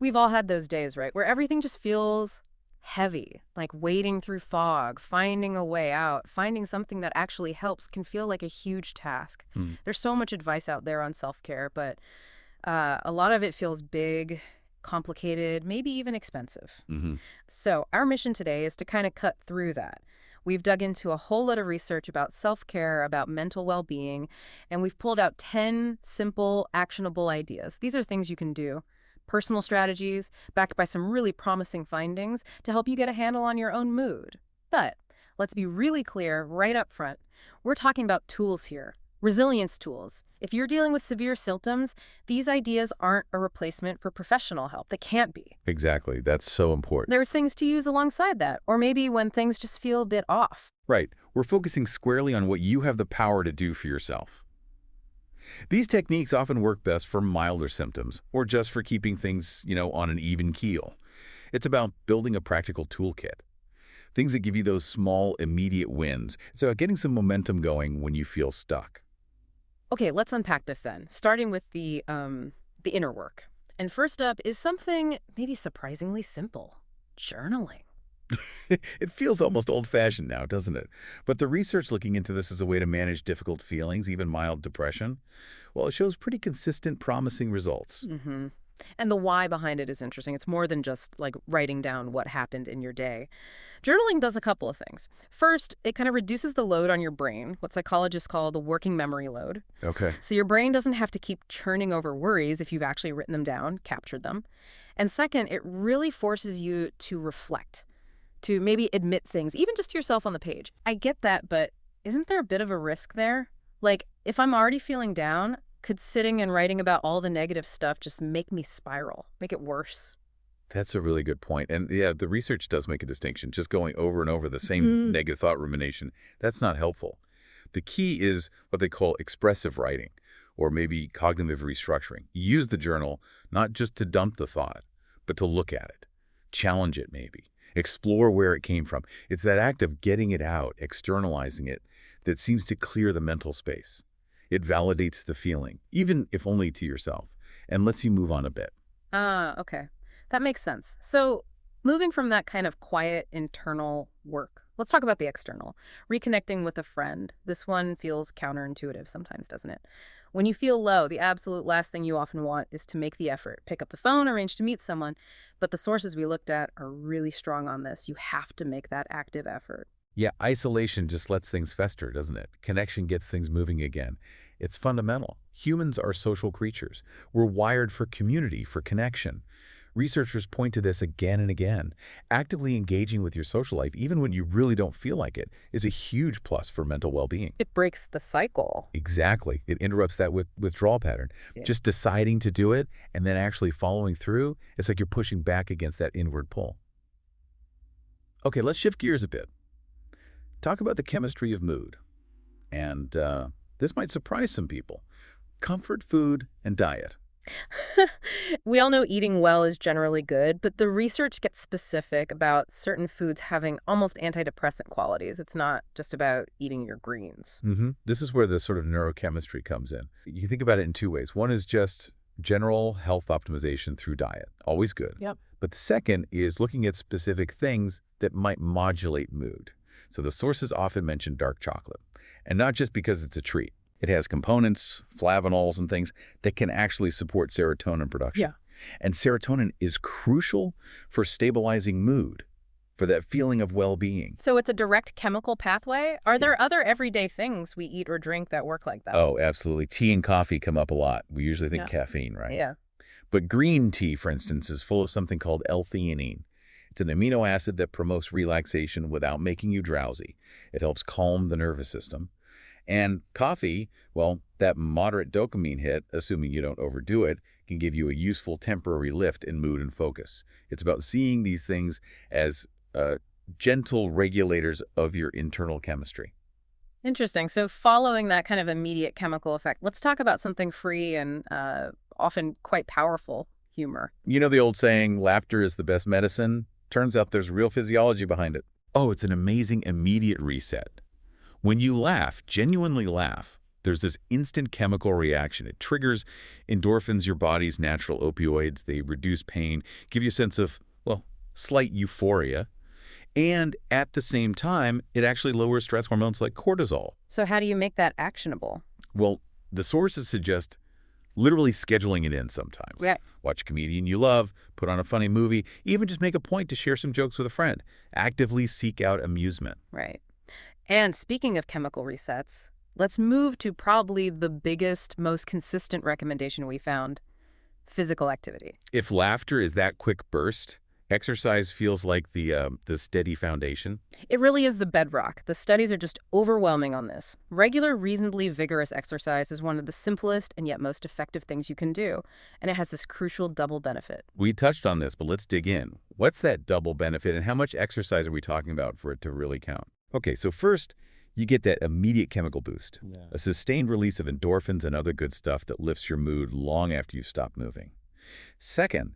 We've all had those days, right, where everything just feels heavy, like wading through fog, finding a way out, finding something that actually helps can feel like a huge task. Hmm. There's so much advice out there on self-care, but a lot of it feels big, complicated, maybe even expensive. Mm-hmm. So our mission today is to kind of cut through that. We've dug into a whole lot of research about self-care, about mental well-being, and we've pulled out 10 simple, actionable ideas. These are things you can do. Personal strategies, backed by some really promising findings, to help you get a handle on your own mood. But let's be really clear right up front. We're talking about tools here. Resilience tools. If you're dealing with severe symptoms, these ideas aren't a replacement for professional help. They can't be. Exactly. That's so important. There are things to use alongside that, or maybe when things just feel a bit off. Right. We're focusing squarely on what you have the power to do for yourself. These techniques often work best for milder symptoms or just for keeping things, on an even keel. It's about building a practical toolkit. Things that give you those small, immediate wins. It's about getting some momentum going when you feel stuck. Okay, let's unpack this then, starting with the inner work. And first up is something maybe surprisingly simple: journaling. It feels almost old-fashioned now, doesn't it? But the research looking into this as a way to manage difficult feelings, even mild depression, well, it shows pretty consistent, promising results. Mm-hmm. And the why behind it is interesting. It's more than just like writing down what happened in your day. Journaling does a couple of things. First, it kind of reduces the load on your brain, what psychologists call the working memory load. Okay. So your brain doesn't have to keep churning over worries if you've actually written them down, captured them. And second, it really forces you to reflect, to maybe admit things, even just to yourself on the page. I get that, but isn't there a bit of a risk there? Like, if I'm already feeling down, could sitting and writing about all the negative stuff just make me spiral, make it worse? That's a really good point. And yeah, the research does make a distinction. Just going over and over the same negative thought rumination, that's not helpful. The key is what they call expressive writing, or maybe cognitive restructuring. Use the journal not just to dump the thought, but to look at it, challenge it maybe, explore where it came from. It's that act of getting it out, externalizing it, that seems to clear the mental space. It validates the feeling, even if only to yourself, and lets you move on a bit. Ah, okay. That makes sense. So moving from that kind of quiet internal work, let's talk about the external. Reconnecting with a friend. This one feels counterintuitive sometimes, doesn't it? When you feel low, the absolute last thing you often want is to make the effort. Pick up the phone, arrange to meet someone. But the sources we looked at are really strong on this. You have to make that active effort. Yeah, isolation just lets things fester, doesn't it? Connection gets things moving again. It's fundamental. Humans are social creatures. We're wired for community, for connection. Researchers point to this again and again. Actively engaging with your social life, even when you really don't feel like it, is a huge plus for mental well-being. It breaks the cycle. Exactly. It interrupts that withdrawal pattern. Yeah. Just deciding to do it and then actually following through, it's like you're pushing back against that inward pull. Okay, let's shift gears a bit. Talk about the chemistry of mood. And this might surprise some people. Comfort food and diet. We all know eating well is generally good, but the research gets specific about certain foods having almost antidepressant qualities. It's not just about eating your greens. This is where the sort of neurochemistry comes in. You think about it in two ways. One is just general health optimization through diet. Always good. Yep. But the second is looking at specific things that might modulate mood. So the sources often mention dark chocolate, and not just because it's a treat. It has components, flavonols and things that can actually support serotonin production. Yeah. And serotonin is crucial for stabilizing mood, for that feeling of well-being. So it's a direct chemical pathway? Are there other everyday things we eat or drink that work like that? Oh, absolutely. Tea and coffee come up a lot. We usually think caffeine, right? Yeah. But green tea, for instance, is full of something called L-theanine. It's an amino acid that promotes relaxation without making you drowsy. It helps calm the nervous system. And coffee, well, that moderate dopamine hit, assuming you don't overdo it, can give you a useful temporary lift in mood and focus. It's about seeing these things as gentle regulators of your internal chemistry. Interesting. So following that kind of immediate chemical effect, let's talk about something free and often quite powerful: humor. You know the old saying, laughter is the best medicine? Turns out there's real physiology behind it. Oh, it's an amazing immediate reset. When you laugh, genuinely laugh, There's this instant chemical reaction. It triggers endorphins, your body's natural opioids. They reduce pain, give you a sense of, well, slight euphoria. And at the same time, it actually lowers stress hormones like cortisol. So how do you make that actionable? Well, the sources suggest literally scheduling it in sometimes. Yeah. Watch a comedian you love, put on a funny movie, even just make a point to share some jokes with a friend. Actively seek out amusement. Right. And speaking of chemical resets, let's move to probably the biggest, most consistent recommendation we found: physical activity. If laughter is that quick burst, exercise feels like the steady foundation. It really is the bedrock. The studies are just overwhelming on this. Regular, reasonably vigorous exercise is one of the simplest and yet most effective things you can do, and it has this crucial double benefit. We touched on this, but let's dig in. What's that double benefit, and how much exercise are we talking about for it to really count? Okay, so first, you get that immediate chemical boost, a sustained release of endorphins and other good stuff that lifts your mood long after you've stopped moving. Second,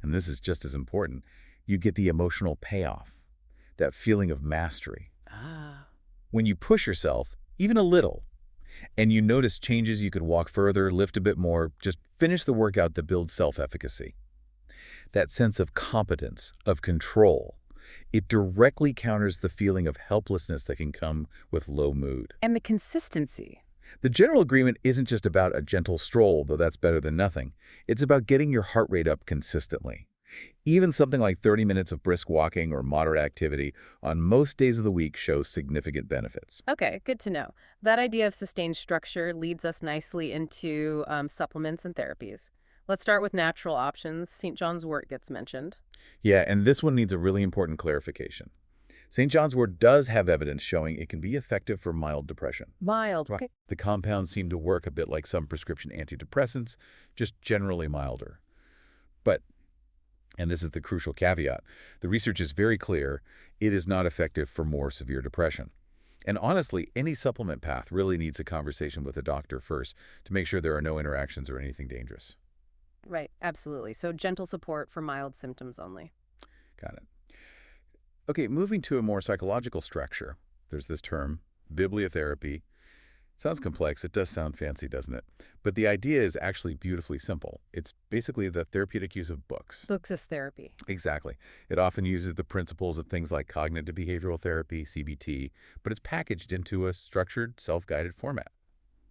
and this is just as important, you get the emotional payoff, that feeling of mastery. When you push yourself, even a little, and you notice changes, you could walk further, lift a bit more, just finish the workout that builds self-efficacy. That sense of competence, of control, it directly counters the feeling of helplessness that can come with low mood. And the consistency. The general agreement isn't just about a gentle stroll, though that's better than nothing. It's about getting your heart rate up consistently. Even something like 30 minutes of brisk walking or moderate activity on most days of the week shows significant benefits. Okay, good to know. That idea of sustained structure leads us nicely into supplements and therapies. Let's start with natural options. St. John's Wort gets mentioned. Yeah, and this one needs a really important clarification. St. John's Wort does have evidence showing it can be effective for mild depression. Mild. Right. The compounds seem to work a bit like some prescription antidepressants, just generally milder. But, and this is the crucial caveat, the research is very clear, it is not effective for more severe depression. And honestly, any supplement path really needs a conversation with a doctor first to make sure there are no interactions or anything dangerous. Right, absolutely. So gentle support for mild symptoms only. Got it. Okay, moving to a more psychological structure, there's this term, bibliotherapy. Sounds complex. It does sound fancy, doesn't it? But the idea is actually beautifully simple. It's basically the therapeutic use of books. Books as therapy. Exactly. It often uses the principles of things like cognitive behavioral therapy, CBT, but it's packaged into a structured, self-guided format,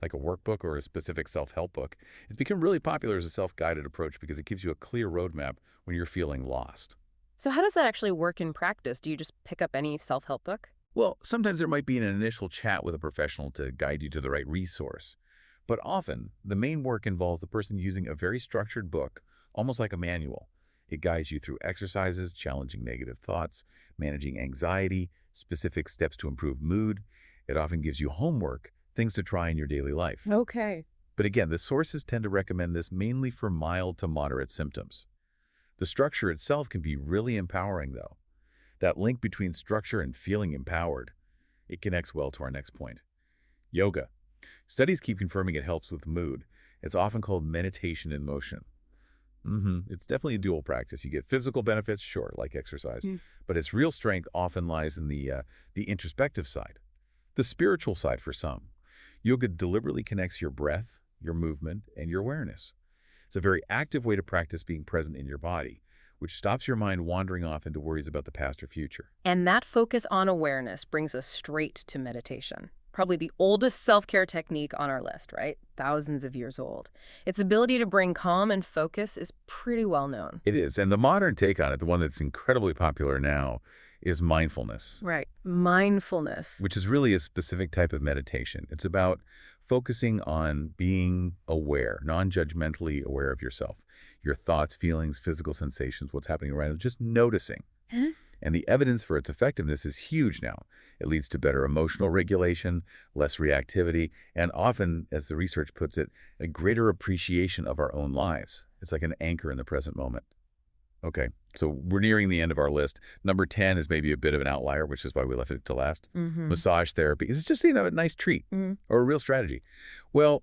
like a workbook or a specific self-help book. It's become really popular as a self-guided approach because it gives you a clear roadmap when you're feeling lost. So how does that actually work in practice? Do you just pick up any self-help book? Well, sometimes there might be an initial chat with a professional to guide you to the right resource. But often, the main work involves the person using a very structured book, almost like a manual. It guides you through exercises, challenging negative thoughts, managing anxiety, specific steps to improve mood. It often gives you homework, things to try in your daily life. Okay. But again, the sources tend to recommend this mainly for mild to moderate symptoms. The structure itself can be really empowering, though. That link between structure and feeling empowered, it connects well to our next point. Yoga. Studies keep confirming it helps with mood. It's often called meditation in motion. It's definitely a dual practice. You get physical benefits, sure, like exercise, but its real strength often lies in the introspective side, the spiritual side for some. Yoga deliberately connects your breath, your movement, and your awareness. It's a very active way to practice being present in your body, which stops your mind wandering off into worries about the past or future. And that focus on awareness brings us straight to meditation. Probably the oldest self-care technique on our list, right? Thousands of years old. Its ability to bring calm and focus is pretty well known. It is, and the modern take on it, the one that's incredibly popular now, is mindfulness. Right. Mindfulness. Which is really a specific type of meditation. It's about focusing on being aware, non-judgmentally aware of yourself. Your thoughts, feelings, physical sensations, what's happening around you, just noticing. And the evidence for its effectiveness is huge now. It leads to better emotional regulation, less reactivity, and often, as the research puts it, a greater appreciation of our own lives. It's like an anchor in the present moment. Okay, so we're nearing the end of our list. Number 10 is maybe a bit of an outlier, which is why we left it to last. Massage therapy. It's just, a nice treat or a real strategy. Well,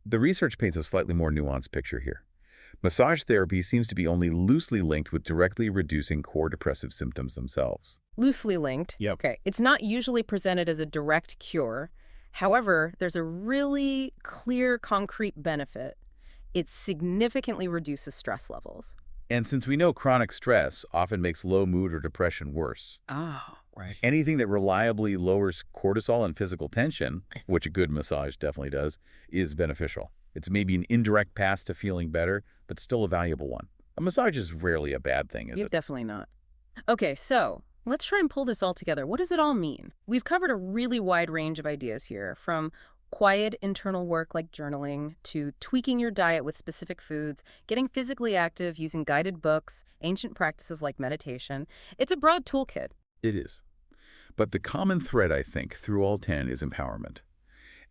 the research paints a slightly more nuanced picture here. Massage therapy seems to be only loosely linked with directly reducing core depressive symptoms themselves. Loosely linked. Yep. Okay. It's not usually presented as a direct cure. However, there's a really clear, concrete benefit. It significantly reduces stress levels. And since we know chronic stress often makes low mood or depression worse, Oh, right. anything that reliably lowers cortisol and physical tension, which a good massage definitely does, is beneficial. It's maybe an indirect path to feeling better, but still a valuable one. A massage is rarely a bad thing, is Yeah, it? definitely not. Okay, so let's try and pull this all together. What does it all mean? We've covered a really wide range of ideas here, from quiet internal work like journaling to tweaking your diet with specific foods, getting physically active using guided books, ancient practices like meditation. It's a broad toolkit. It is. But the common thread, I think, through all 10 is empowerment.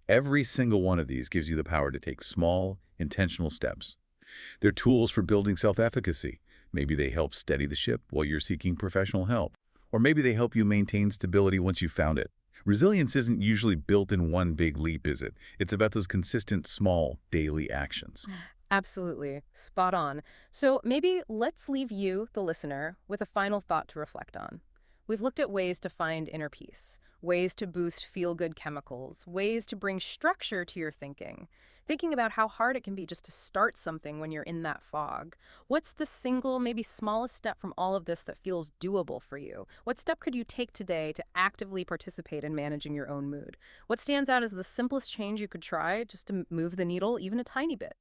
Every single one of these gives you the power to take small, intentional steps. They're tools for building self-efficacy. Maybe they help steady the ship while you're seeking professional help. Or maybe they help you maintain stability once you've found it. Resilience isn't usually built in one big leap, is it? It's about those consistent, small, daily actions. Absolutely. Spot on. So maybe let's leave you, the listener, with a final thought to reflect on. We've looked at ways to find inner peace, ways to boost feel-good chemicals, ways to bring structure to your thinking about how hard it can be just to start something when you're in that fog. What's the single, maybe smallest step from all of this that feels doable for you? What step could you take today to actively participate in managing your own mood? What stands out as the simplest change you could try just to move the needle even a tiny bit?